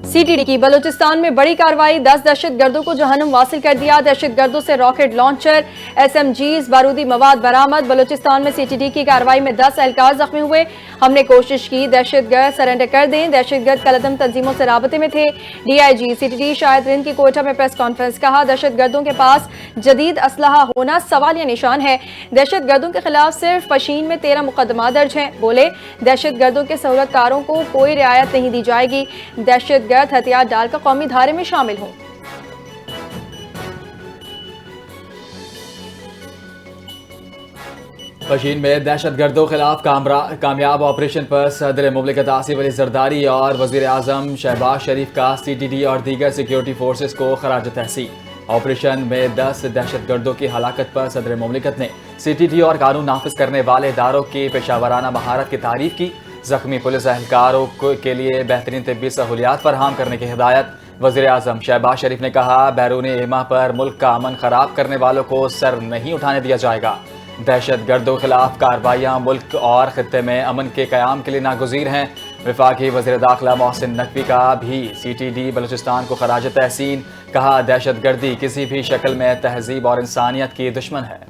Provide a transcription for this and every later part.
CTD की बलूचिस्तान में बड़ी कार्रवाई, 10 दहशत गर्दों को जहन्नुम वासिल कर दिया। दहशत गर्दों से रॉकेट लॉन्चर, SMGs, बारूदी मवाद बरामद। बलूचिस्तान में CTD की कार्रवाई में 10 एहलकार जख्मी हुए। हमने कोशिश की दहशत गर्द सरेंडर कर दें। दहशत गर्द कलदम तंजीमों से राबते में थे। DIG CTD शाहिद रिंद की कोयटा में प्रेस कॉन्फ्रेंस, कहा दहशत गर्दों के पास जदीद असलहा होना सवालिया निशान है। दहशत गर्दों के खिलाफ सिर्फ पशीन में 13 मुकदमा दर्ज हैं। बोले दहशत गर्दों के सहूलतकारों को कोई रियायत नहीं दी जाएगी। दहशत गर्द हथियार डालकर कौमी धारे में शामिल हों। पशीन में दहशत गर्दों के खिलाफ कामयाब ऑपरेशन पर सदर मुमलिकत आसिफ अली जरदारी और वजीर आजम शहबाज शरीफ का CTD और दीगर सिक्योरिटी फोर्सेस को खराज तहसीन। ऑपरेशन में 10 दहशत गर्दों की हलाकत पर सदर मुमलिकत ने CTD और कानून नाफिज करने वाले इदारों की पेशावराना महारत की तारीफ की। जख्मी पुलिस एहलकारों के लिए बेहतरीन तिब्बी सहूलियात फराहम करने की हिदायत। वजीर आजम शहबाज शरीफ ने कहा बैरूनी इमा पर मुल्क का अमन खराब करने वालों को सर नहीं उठाने दिया जाएगा। दहशत गर्दों के खिलाफ कार्रवाइयाँ मुल्क और खित्ते में अमन के क़याम के लिए नागुज़ीर हैं। वफाकी वज़ीर दाखिला मोहसिन नकवी का भी CTD बलूचिस्तान को खराज तहसीन, कहा दहशत गर्दी किसी भी शक्ल में तहजीब और इंसानियत की दुश्मन है।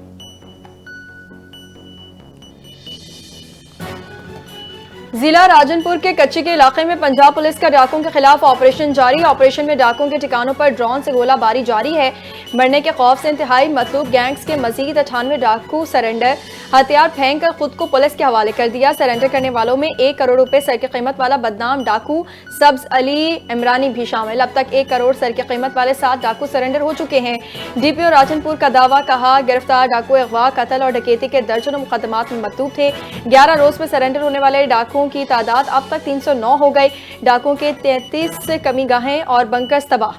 जिला राजनपुर के कच्ची के इलाके में पंजाब पुलिस का डाकुओं के खिलाफ ऑपरेशन जारी। ऑपरेशन में डाकुओं के ठिकानों पर ड्रोन से गोलाबारी जारी है। मरने के खौफ से इंतहाई मतलूब गैंग्स के मजीद 98 डाकू सरेंडर, हथियार फेंक कर खुद को पुलिस के हवाले कर दिया। सरेंडर करने वालों में 1 करोड़ रुपए सर की कीमत वाला बदनाम डाकू सब्ज अली इमरानी भी शामिल। अब तक 1 करोड़ सर की कीमत वाले 7 डाकू सरेंडर हो चुके हैं। DPO राजनपुर का दावा, कहा गिरफ्तार डाकू अगवा, कत्ल और डकैती के दर्जनों मुकदमात में मतलूब थे। 11 रोज में सरेंडर होने वाले डाकुओं की तादाद अब तक 309 हो गई। डाकुओं के 33 कमी गाहें और बंकर्स तबाह।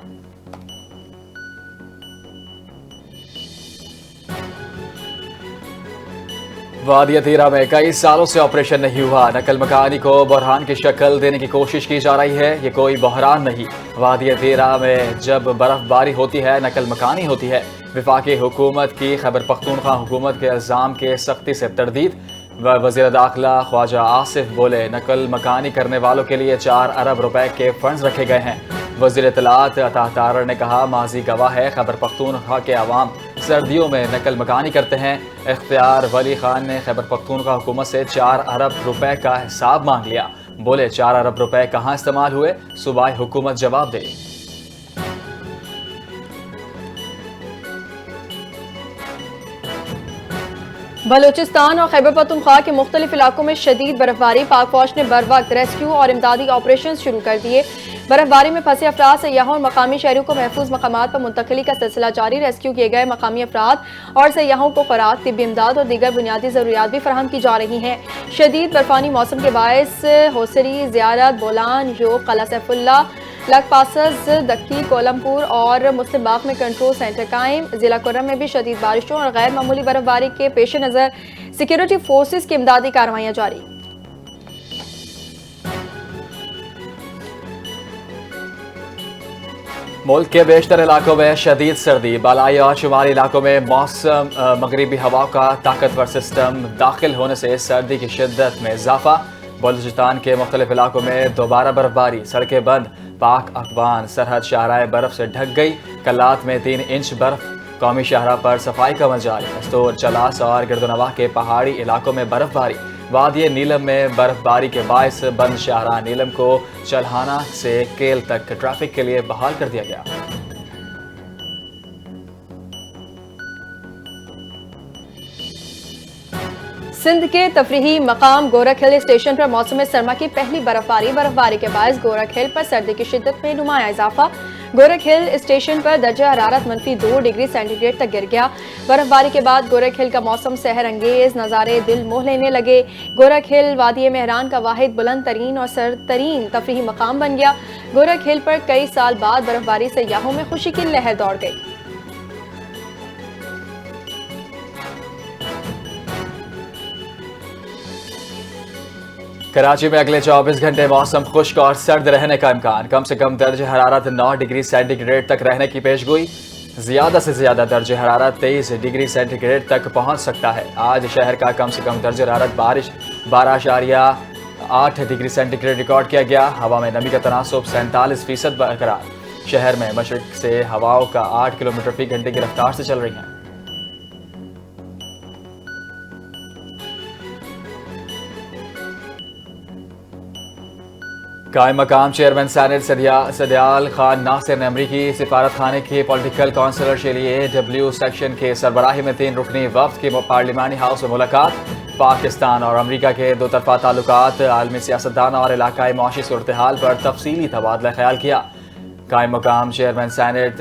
वादी अतीरा में कई सालों से ऑपरेशन नहीं हुआ। नकल मकानी को बहरान की शक्ल देने की कोशिश की जा रही है। ये कोई बहरान नहीं। वादी अतीरा में जब बर्फबारी होती है नकल मकानी होती है। वफाकी हुकूमत की खैबर पख्तूनख्वा हुकूमत के इल्ज़ाम के सख्ती से तरदीद। वज़ीर दाखिला ख्वाजा आसिफ बोले नकल मकानी करने वालों के लिए 4 अरब रुपए के फंड्स रखे गए हैं। वज़ीर इत्तलात अता तारर ने कहा माजी गवाह है खैबर पख्तूनख्वा के अवाम सर्दियों में नकल मकानी करते हैं। इख्तियार वली खान ने खैबर पख्तूनख्वा हुकूमत से 4 अरब रुपए का हिसाब मांग लिया। बोले 4 अरब रुपए कहाँ इस्तेमाल हुए, सूबाई हुकूमत जवाब दे। बलूचिस्तान और खैबर पख्तूनख्वा के मुख्तलिफ इलाकों में शदीद बर्फबारी। पाक फौज ने बर वक्त रेस्क्यू और इमदादी ऑपरेशन शुरू कर दिए। बर्फबारी में फंसे अफराद, सयाहों और मकामी शहरों को महफूज मकामात पर मुंतकिली का सिलसिला जारी। रेस्क्यू किए गए मकामी अफराद और सयाहों को खुराक, तिब्बी इमदाद और दीगर बुनियादी ज़रूरियात भी फराहम की जा रही हैं। शदीद बर्फानी मौसम के बायस होसरी, ज़ियारत, बोलान, योग, कला सैफुल्ला, लकपासस, दक्की, कोलमपुर और मुस्लिम बाग में कंट्रोल सेंटर कायम। जिला कुर्रम में भी शदीद बारिशों और गैर मामूली बर्फबारी के पेश नज़र सिक्योरिटी फोर्सेस की इमदादी कार्रवाइयाँ जारी। मुल्क के बेशतर इलाकों में शदीद सर्दी। बालाई और शुमारी इलाकों में मौसम मगरिबी हवाओं का ताकतवर सिस्टम दाखिल होने से सर्दी की शिद्दत में इजाफा। बलूचिस्तान के मुख्तलिफ इलाकों में दोबारा बर्फबारी, सड़कें बंद। पाक अफगान सरहद शाहराह बर्फ से ढक गई। कल्लात में 3 इंच बर्फ। कौमी शाहरा पर सफाई का अमल जारी। अस्तोर, चलास और गिरदोनवाह के पहाड़ी इलाकों में बर्फबारी। वादी नीलम में बर्फबारी के बायस बंद शाहराह नीलम को चल्हाना से केल तक ट्रैफिक के लिए बहाल कर दिया गया। सिंध के तफरीही मकाम गोरख हिल स्टेशन पर मौसम सरमा की पहली बर्फबारी के बायस गोरख हिल पर सर्दी की शिद्दत में नुमाया इजाफा। गोरख हिल स्टेशन पर दर्जा हरारत -2 डिग्री सेंटीग्रेड तक गिर गया। बर्फबारी के बाद गोरख हिल का मौसम सहर अंगेज नज़ारे दिल मोह लेने लगे। गोरख हिल वादी मेहरान का वाहिद बुलंद तरीन और सरतरीन तफरीही मकाम बन गया। गोरख हिल पर कई साल बाद बर्फबारी से सयाहों में खुशी की लहर दौड़ गई। कराची में अगले 24 घंटे मौसम खुश्क और सर्द रहने का इम्कान। कम से कम दर्ज हरारत 9 डिग्री सेंटीग्रेड तक रहने की पेशगोई। ज्यादा से ज्यादा दर्ज हरारत 23 डिग्री सेंटीग्रेड तक पहुंच सकता है। आज शहर का कम से कम दर्ज हरारत 12.8 8 डिग्री सेंटीग्रेड रिकॉर्ड किया गया। हवा में नमी का तनासुब 47% बरकरार। शहर में मशरिक से हवाओं का 8 किलोमीटर फी घंटे की रफ्तार से चल रही हैं। कायम मकाम चेयरमैन सेनेट सदयाल खान नासिर ने अमरीकी सिफारत खाने के पॉलिटिकल काउंसलर के लिए डब्ल्यू सेक्शन के सरबराही में 3 रुकनी वफ्द की पार्लिमानी हाउस में मुलाकात। पाकिस्तान और अमरीका के दो तरफा ताल्लुकात, आलमी सियासतदान और इलाकाई मुआशी सूरत हाल पर तफसीली तबादला ख्याल किया। कायम मकाम चेयरमैन सेनेट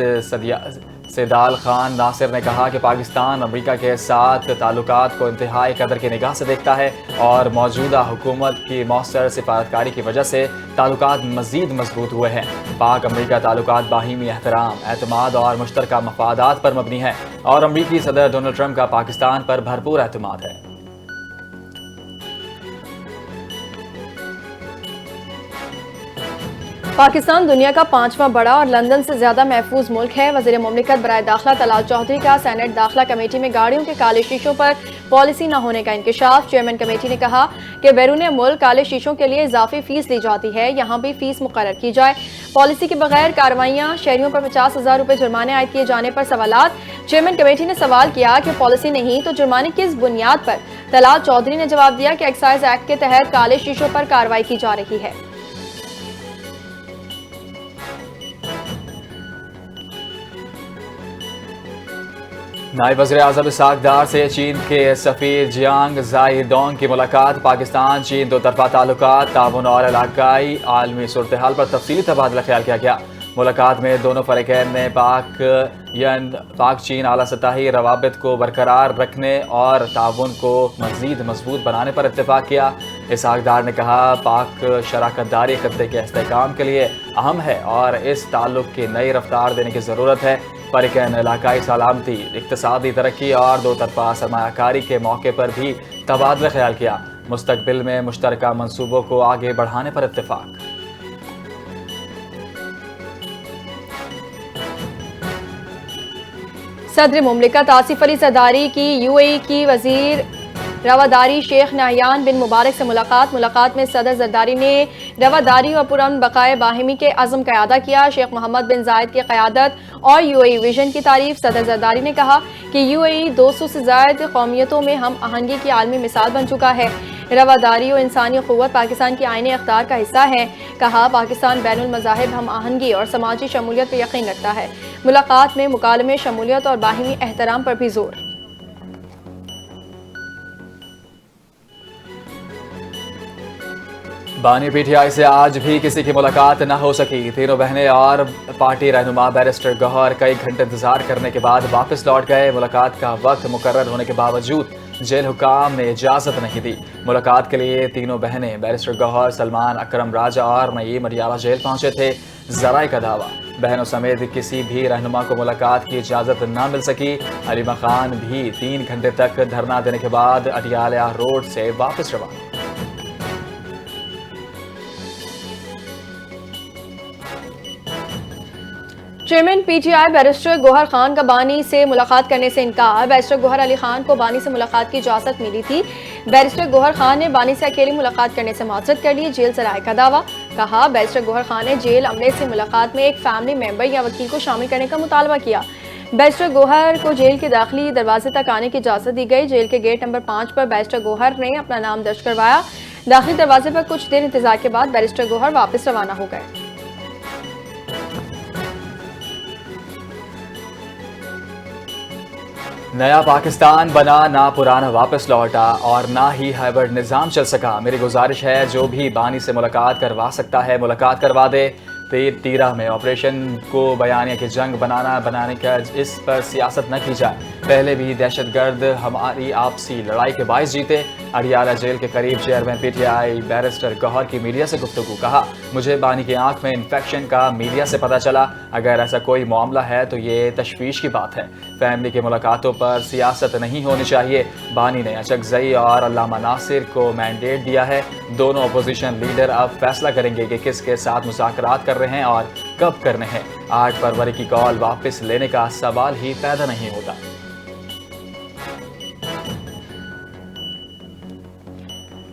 सदयाल खान नासिर ने कहा कि पाकिस्तान अमरीका के साथ ताल्लुकात को इंतहाई कदर की निगाह से देखता है और मौजूदा हुकूमत की मौसर सिफारतकारी की वजह से ताल्लुकात मज़ीद मजबूत हुए हैं। पाक अमरीका ताल्लुकात बाहिमी एहतराम, एतमाद और मुश्तरका मफादात पर मबनी है और अमरीकी सदर डोनाल्ड ट्रंप का पाकिस्तान पर भरपूर एतमाद है। पाकिस्तान दुनिया का 5वां बड़ा और लंदन से ज्यादा महफूज मुल्क है। वज़ीर मुमलिकत बराए दाखिला तलाल चौधरी का सेनेट दाखिला कमेटी में गाड़ियों के काले शीशों पर पॉलिसी न होने का इंकशाफ। चेयरमैन कमेटी ने कहा कि बैरून मुल्क काले शीशों के लिए इजाफी फीस ली जाती है, यहाँ भी फीस मुकर्रर की जाए। पॉलिसी के बगैर कार्रवाइयाँ, शहरियों पर 50,000 रुपये जुर्माने आयद किए जाने पर सवालात। चेयरमैन कमेटी ने सवाल किया कि पॉलिसी नहीं तो जुर्माने किस बुनियाद पर। तलाल चौधरी ने जवाब दिया कि एक्साइज एक्ट के तहत काले शीशों पर कार्रवाई की जा रही है। नायब वज़ीर आज़म इसहाक डार से चीन के सफ़ीर जियांग ज़ाइडोंग की मुलाकात। पाकिस्तान चीन दो तरफा ताल्लुकात, ताउन और इलाकाई आलमी सूरत हाल पर तफसीली तबादला ख्याल किया गया। मुलाकात में दोनों फ़रीक़ैन ने पाक चीन आला सतही रवाबित को बरकरार रखने और ताउन को मज़ीद मजबूत बनाने पर इत्तेफाक किया। इसहाक डार ने कहा पाक शराकत दारी खत्ते के इस्तेहकाम के लिए अहम है और इस ताल्लुक़ की नई रफ्तार देने की ज़रूरत है। फ़रीक़ैन ने इलाकाई सलामती, इक़्तिसादी तरक्की और दो तरफा सरमायाकारी के मौके पर भी तबादला ख्याल किया। मुस्तक़बिल में मुश्तरका मंसूबों को आगे बढ़ाने पर इत्तेफाक। सदर मुमलिकत आसिफ अली ज़रदारी की यूएई की वज़ीर रवादारी शेख नाहयान बिन मुबारक से मुलाकात में सदर ज़रदारी ने रवादारी और पुरअमन बकाए बाहिमी के अज़म का अदा किया। शेख मोहम्मद बिन जायद की क़यादत और यूएई विजन की तारीफ। सदर ज़रदारी ने कहा कि यूएई 200 से ज़ायद कौमियतों में हम आहंगी की आलमी मिसाल बन चुका है। रवादारी और इंसानी क़ुव्वत पाकिस्तान की आईने अख्तार का हिस्सा है। कहा पाकिस्तान बैनुल मज़ाहिब हम आहंगी और समाजी शमूलियत पर यकीन रखता है। मुलाकात में मुकालमे, शमूलियत और बाहिमी एहतराम पर भी जोर। बानी पीटीआई से आज भी किसी की मुलाकात न हो सकी। तीनों बहनें और पार्टी रहनुमा बैरिस्टर गौहर कई घंटे इंतजार करने के बाद वापस लौट गए। मुलाकात का वक्त मुकर्रर होने के बावजूद जेल हुकाम ने इजाज़त नहीं दी। मुलाकात के लिए तीनों बहनें बैरिस्टर गौहर, सलमान, अकरम राजा और नईम अडियाला जेल पहुंचे थे। ज़राए का दावा बहनों समेत किसी भी रहनुमा को मुलाकात की इजाज़त न मिल सकी। अलीमा खान भी 3 घंटे तक धरना देने के बाद अडियाला रोड से वापस रवाना। Chairman PTI barrister Gohar Khan का बानी से मुलाकात करने से इनकार। बैरिस्टर गौहर अली खान को बानी से मुलाकात की इजाज़त मिली थी। बैरिस्टर गौहर खान ने बानी से अकेली मुलाकात करने से माजरत कर ली। जेल सराय का दावा। कहा बैरिस्टर गौहर खान ने जेल अमले से मुलाकात में एक फैमिली मेंबर या वकील को शामिल करने का मुतालबा किया। बैरिस्टर गौहर को जेल के दाखिली दरवाजे तक आने की इजाज़त दी गई। जेल के गेट नंबर 5 पर बैरिस्टर गौहर ने अपना नाम दर्ज करवाया। दाखिली दरवाजे पर कुछ देर इंतजार के बाद बैरिस्टर गौहर वापस रवाना हो गए। नया पाकिस्तान बना, ना पुराना वापस लौटा और ना ही हाइब्रिड निज़ाम चल सका। मेरी गुजारिश है जो भी बानी से मुलाकात करवा सकता है मुलाकात करवा दे। तीरा में ऑपरेशन को बयानिया की जंग बनाने का इस पर सियासत न की जाए। पहले भी दहशतगर्द हमारी आपसी लड़ाई के बायस जीते। अडियाला जेल के करीब चेयरमैन पीटीआई बैरिस्टर गौहर की मीडिया से गुफ्तगू। कहा मुझे बानी की आंख में इन्फेक्शन का मीडिया से पता चला। अगर ऐसा कोई मामला है तो ये तशवीश की बात है। फैमिली की मुलाकातों पर सियासत नहीं होनी चाहिए। बानी ने अचकजई और अल्लामा नासिर को मैंडेट दिया है। दोनों अपोजिशन लीडर अब फैसला करेंगे कि किसके साथ मुज़ाकरात कर रहे हैं और कब करने हैं। 8 फरवरी की कॉल वापस लेने का सवाल ही पैदा नहीं होता।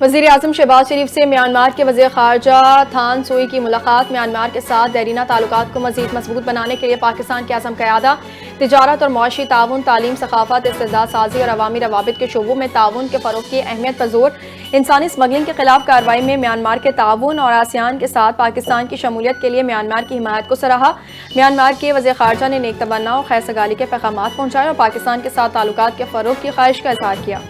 वज़ीर आज़म शहबाज शरीफ से म्यांमार के वज़ीर ख़ारजा थान सोई की मुलाकात। म्यांमार के साथ देरीना ताल्लुकात को मज़ीद मजबूत बनाने के लिए पाकिस्तान के अज़म क़यादा, तिजारत और मुआशी ताउन, तालीम, सक़ाफ़त, इस्तिदाद साज़ी और अवामी रवाबित के शोबों में ताउन के फ़रोग़ की अहमियत पर ज़ोर। इंसानी स्मगलिंग के खिलाफ कार्रवाई में म्यांमार के ताउन और आसियान के साथ पाकिस्तान की शमूलियत के लिए म्यांमार की हिमायत को सराहा। म्यांमार के वज़ीर ख़ारजा ने नेक तमन्ना और खैर सगाली के पैगामात पहुँचाए और पाकिस्तान के साथ ताल्लुकात के फ़रोग़ की ख्वाहिश का इज़हार किया।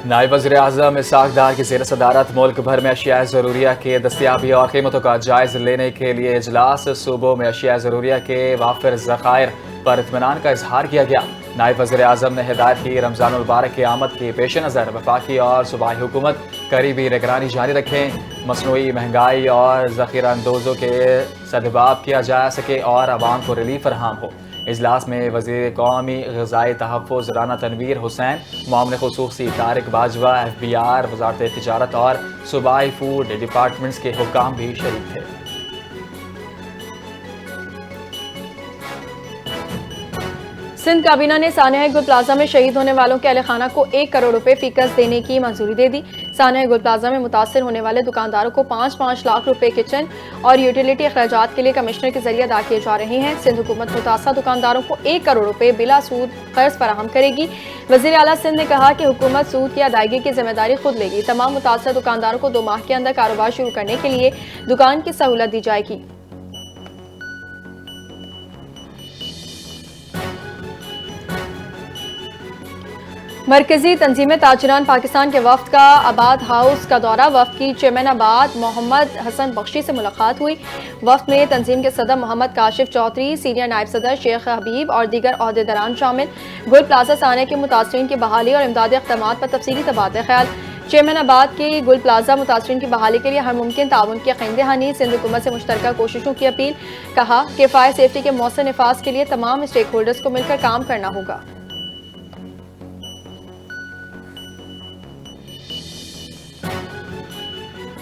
नायब वज़ीर आज़म इसहाक़ डार की ज़ेर सदारत मुल्क भर में अशिया ज़रूरिया के दस्तियाबी और कीमतों का जायज़ा लेने के लिए इजलास। सूबों में अशिया ज़रूरिया के वाफिर ज़खायर पर इत्मीनान का इजहार किया गया। नायब वज़ीर आज़म ने हिदायत की रमज़ान मुबारक की आमद के पेश नज़र वफाकी और सूबाई हुकूमत करीबी निगरानी जारी रखें, मसनूई महंगाई और ज़ख़ीरा अंदोज़ों के सदबाब किया जा सके और आवाम को रिलीफ फराहम हो। इजलास में वज़ीर कौमी ग़िज़ाई तहफ़्फ़ुज़ राना तनवीर हुसैन, मामले ख़ुसूसी तारिक बाजवा, FBR, वज़ारत तिजारत और सूबाई फूड डिपार्टमेंट्स के हुक्काम भी शरीक थे। सिंध काबीना ने सानहा गुल प्लाजा में शहीद होने वालों के अहल खाना को 1 करोड़ रुपए फीकस देने की मंजूरी दे दी। सानहा गुल प्लाजा में मुतासिर होने वाले दुकानदारों को 5-5 लाख रुपए किचन और यूटिलिटी अखराजात के लिए कमिश्नर के जरिए अदा किए जा रहे हैं। सिंध हुकूमत मुतासर दुकानदारों को 1 करोड़ रुपए बिला सूद कर्ज फराहम करेगी। वज़ीर आला सिंध ने कहा कि हुकूमत सूद की अदायगी की जिम्मेदारी खुद लेगी। तमाम मुतासर दुकानदारों को 2 माह के अंदर कारोबार शुरू करने के लिए दुकान की सहूलत दी जाएगी। मरकजी तंजीम ताजरान पाकिस्तान के वफ्द का आबाद हाउस का दौरा। वफ्द की चेयरमैन आबाद मोहम्मद हसन बख्शी से मुलाकात हुई। वफ्द में तंजीम के सदर मोहम्मद काशिफ चौधरी, सीनियर नायब सदर शेख हबीब और दीगर ओहदेदारान शामिल। गुल प्लाजा साने के मुतासरीन की बहाली और इमदादी इक़दामात पर तफसीली तबादला ख्याल। चेयरमैन आबाद के गुल प्लाजा मुतासरीन की बहाली के लिए हर मुमकिन ताउन की यकीन दहानी। सिंध हुकूमत से मुश्तरका कोशिशों की अपील। कहा कि फायर सेफ्टी के मौसर नफाज के लिए तमाम स्टेक होल्डर्स को मिलकर काम करना होगा।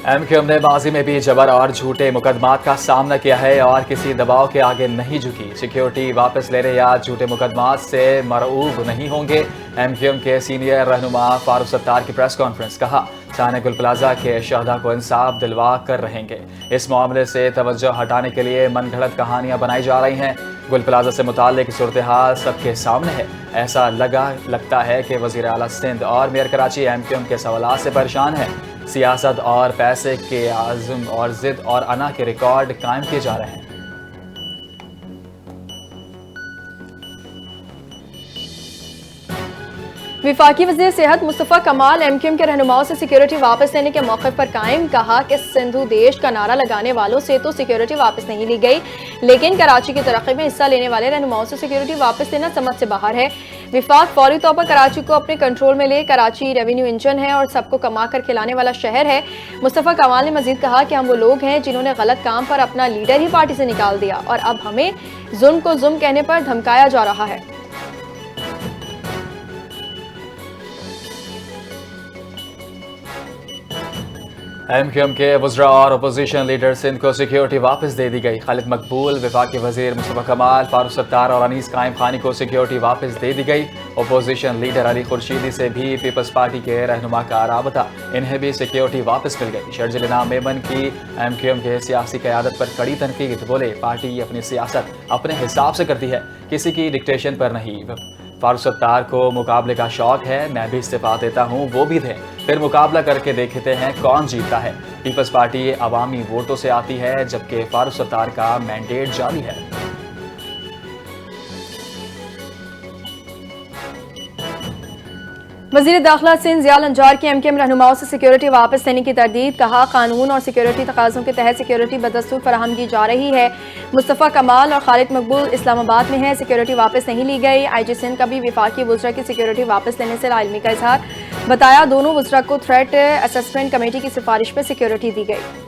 MQM ने माजी में भी जबर और झूठे मुकदमात का सामना किया है और किसी दबाव के आगे नहीं झुकी। सिक्योरिटी वापस लेने या झूठे मुकदमात से मरऊब नहीं होंगे। MQM के सीनियर रहनुमा फारूक सत्तार की प्रेस कॉन्फ्रेंस। कहा सानहा गुल प्लाजा के शहदा को इंसाफ दिलवा कर रहेंगे। इस मामले से तवज्जो हटाने के लिए मनगढ़ंत कहानियां बनाई जा रही हैं। गुल प्लाजा से मुताल्लिक सूरत हाल सबके सामने है। ऐसा लगता है कि वज़ीर आला सिंध और मेयर कराची MQM के सवालात से परेशान है। सियासत और पैसे के आज़म और ज़िद और अना के रिकॉर्ड कायम किए जा रहे हैं। विफाकी वज़ीर सेहत मुस्तफ़ा कमाल MQM के रहनुमाओं से सिक्योरिटी वापस लेने के मौक़िफ़ पर कायम। कहा कि सिंधु देश का नारा लगाने वालों से तो सिक्योरिटी वापस नहीं ली गई, लेकिन कराची की तरक्की में हिस्सा लेने वाले रहनुमाओं से सिक्योरिटी वापस लेना समझ से बाहर है। विफाक फौरी तौर पर कराची को अपने कंट्रोल में ले। कराची रेवेन्यू इंजन है और सबको कमा कर खिलाने वाला शहर है। मुस्तफ़ा कमाल ने मजीद कहा कि हम वो लोग हैं जिन्होंने गलत काम पर अपना लीडर ही पार्टी से निकाल दिया और अब हमें जुल्म को जुल्म कहने पर धमकाया जा रहा है। MQM के वज़रा और अपोजिशन लीडर सिंध को सिक्योरिटी वापस दे दी गई। खालिद मकबूल, वफाकी वज़ीर मुस्तफ़ा कमाल, फारूक सत्तार और अनीस कायम खानी को सिक्योरिटी वापस दे दी गई। अपोजिशन लीडर अली खुर्शीदी से भी पीपल्स पार्टी के रहनुमा का राबता, इन्हें भी सिक्योरिटी वापस मिल गई। शर्जिल इनाम मेमन की MQM के सियासी क़यादत पर कड़ी तनकीद। बोले पार्टी अपनी सियासत अपने हिसाब से करती है, किसी की डिक्टेशन पर नहीं। फारूक सत्तार को मुकाबले का शौक है, मैं भी इस्तीफा देता हूँ, वो भी दें, फिर मुकाबला करके देखते हैं कौन जीतता है। पीपल्स पार्टी अवामी वोटों से आती है, जबकि फारूक सत्तार का मैंडेट जाली है। वज़ीर दाखिला सिंध ज़िया लंजार की MQM रहनुमाओं से सिक्योरिटी वापस लेने की तरदीद। कहा कानून और सिक्योरिटी तकाज़ों के तहत सिक्योरिटी बदस्तूर फराहम की जा रही है। मुस्तफ़ा कमाल और खालिद मकबूल इस्लामाबाद में है, सिक्योरिटी वापस नहीं ली गई। IG सिंध का भी विफाकी वज़रा की सिक्योरिटी वापस लेने से लाइलमी का इजहार। बताया दोनों वज़रा को थ्रेट असेसमेंट कमेटी की सिफारिश पर सिक्योरिटी दी गई।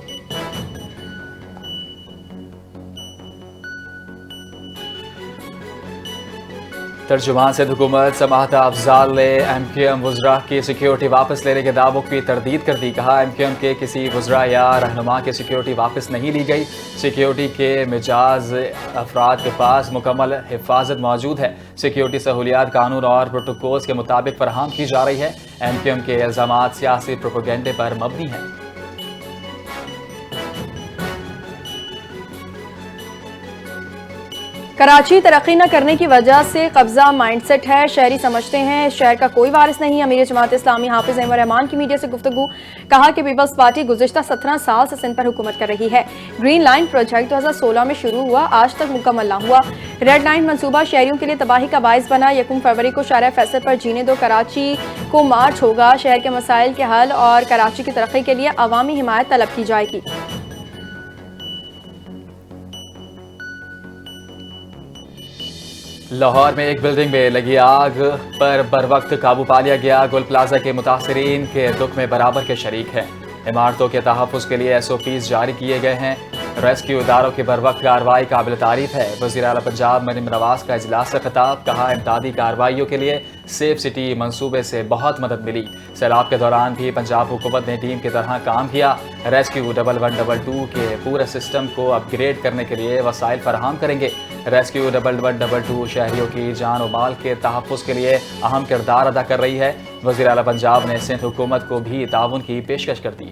ترجمان صدر حکومت سماحت افضال نے ایم کیو ایم وزراء کی سیکیورٹی واپس لینے کے دعووں کی تردید کر دی. کہا ایم کیو ایم کے کسی وزراء یا رہنما کی سیکیورٹی واپس نہیں لی گئی. سیکیورٹی کے مجاز افراد کے پاس مکمل حفاظت موجود ہے. سیکیورٹی سہولیات قانون اور پروٹوکولز کے مطابق فراہم کی جا رہی ہے. ایم کیو ایم کے الزامات سیاسی پروپیگنڈے پر مبنی ہیں. کراچی ترقی نہ کرنے کی وجہ سے قبضہ مائنڈ سیٹ ہے. شہری سمجھتے ہیں اس شہر کا کوئی وارث نہیں. امیر جماعت اسلامی حافظ احمد رحمان کی میڈیا سے گفتگو. کہا کہ پیپلز پارٹی گزشتہ 17 سال سے سندھ پر حکومت کر رہی ہے. گرین لائن پروجیکٹ 2016 میں شروع ہوا، آج تک مکمل نہ ہوا. ریڈ لائن منصوبہ شہریوں کے لیے تباہی کا باعث بنا. 1 فروری کو شارع فیصل پر جینے دو کراچی کو مارچ ہوگا. شہر کے مسائل کے حل اور کراچی کی ترقی کے لیے عوامی حمایت طلب کی جائے گی. لاہور میں ایک بلڈنگ میں لگی آگ پر بروقت قابو پا لیا گیا. گل پلازا کے متاثرین کے دکھ میں برابر کے شریک ہیں. عمارتوں کے تحفظ کے لیے SOPs جاری کیے گئے ہیں. ریسکیو اداروں کی بروقت کارروائی قابل تعریف ہے. وزیر اعلیٰ پنجاب مریم نواز کا اجلاس سے خطاب. کہا امدادی کارروائیوں کے لیے سیف سٹی منصوبے سے بہت مدد ملی. سیلاب کے دوران بھی پنجاب حکومت نے ٹیم کی طرح کام کیا. ریسکیو 1122 کے پورے سسٹم کو اپ گریڈ کرنے کے لیے وسائل فراہم کریں گے. ریسکیو 1122 شہریوں کی جان و مال کے تحفظ کے لیے اہم کردار ادا کر رہی ہے. وزیر اعلیٰ پنجاب نے سندھ حکومت کو بھی تعاون کی پیشکش کر دی.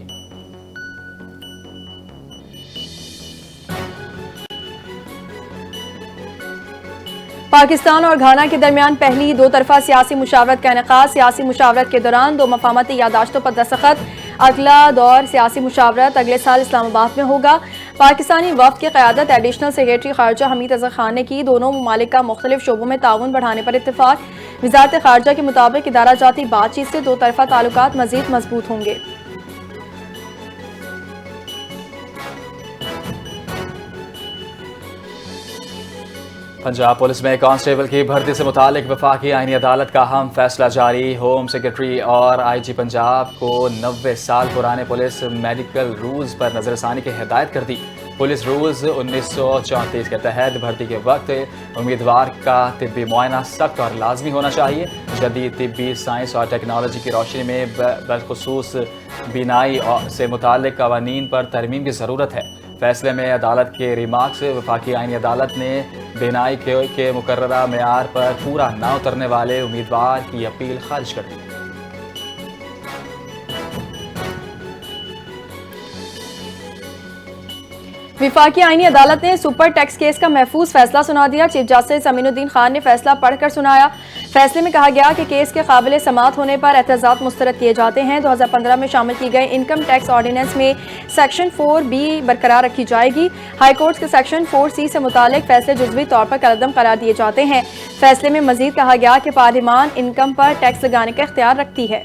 پاکستان اور گھانا کے درمیان پہلی 2 طرفہ سیاسی مشاورت کا انعقاد. سیاسی مشاورت کے دوران 2 مفاہمتی یادداشتوں پر دستخط. اگلا دور سیاسی مشاورت اگلے سال اسلام آباد میں ہوگا. پاکستانی وفد کی قیادت ایڈیشنل سیکریٹری خارجہ حمید اظہر خان نے کی. دونوں ممالک کا مختلف شعبوں میں تعاون بڑھانے پر اتفاق. وزارت خارجہ کے مطابق ادارہ جاتی بات چیت سے 2 طرفہ تعلقات مزید مضبوط ہوں گے. پنجاب پولیس میں کانسٹیبل کی بھرتی سے متعلق وفاقی آئینی عدالت کا اہم فیصلہ جاری. ہوم سیکرٹری اور IG پنجاب کو 90 سال پرانے پولیس میڈیکل رولز پر نظر ثانی کی ہدایت کر دی. پولیس رولز 1934 کے تحت بھرتی کے وقت امیدوار کا طبی معائنہ سخت اور لازمی ہونا چاہیے. جدید طبی سائنس اور ٹیکنالوجی کی روشنی میں بالخصوص بینائی سے متعلق قوانین پر ترمیم کی ضرورت ہے. فیصلے میں عدالت کے ریمارکس. وفاقی آئینی عدالت نے بینائی کے مقررہ معیار پر پورا نہ اترنے والے امیدوار کی اپیل خارج کر دی. وفاقی آئینی عدالت نے سپر ٹیکس کیس کا محفوظ فیصلہ سنا دیا. چیف جسٹس امین الدین خان نے فیصلہ پڑھ کر سنایا. فیصلے میں کہا گیا کہ کیس کے قابل سماعت ہونے پر اعتراضات مسترد کیے جاتے ہیں. 2015 میں شامل کی گئے انکم ٹیکس آرڈیننس میں سیکشن 4B برقرار رکھی جائے گی. ہائی کورٹ کے سیکشن 4C سے متعلق فیصلے جزوی طور پر کالعدم قرار دیے جاتے ہیں. فیصلے میں مزید کہا گیا کہ پارلیمان انکم پر ٹیکس لگانے کا اختیار رکھتی ہے.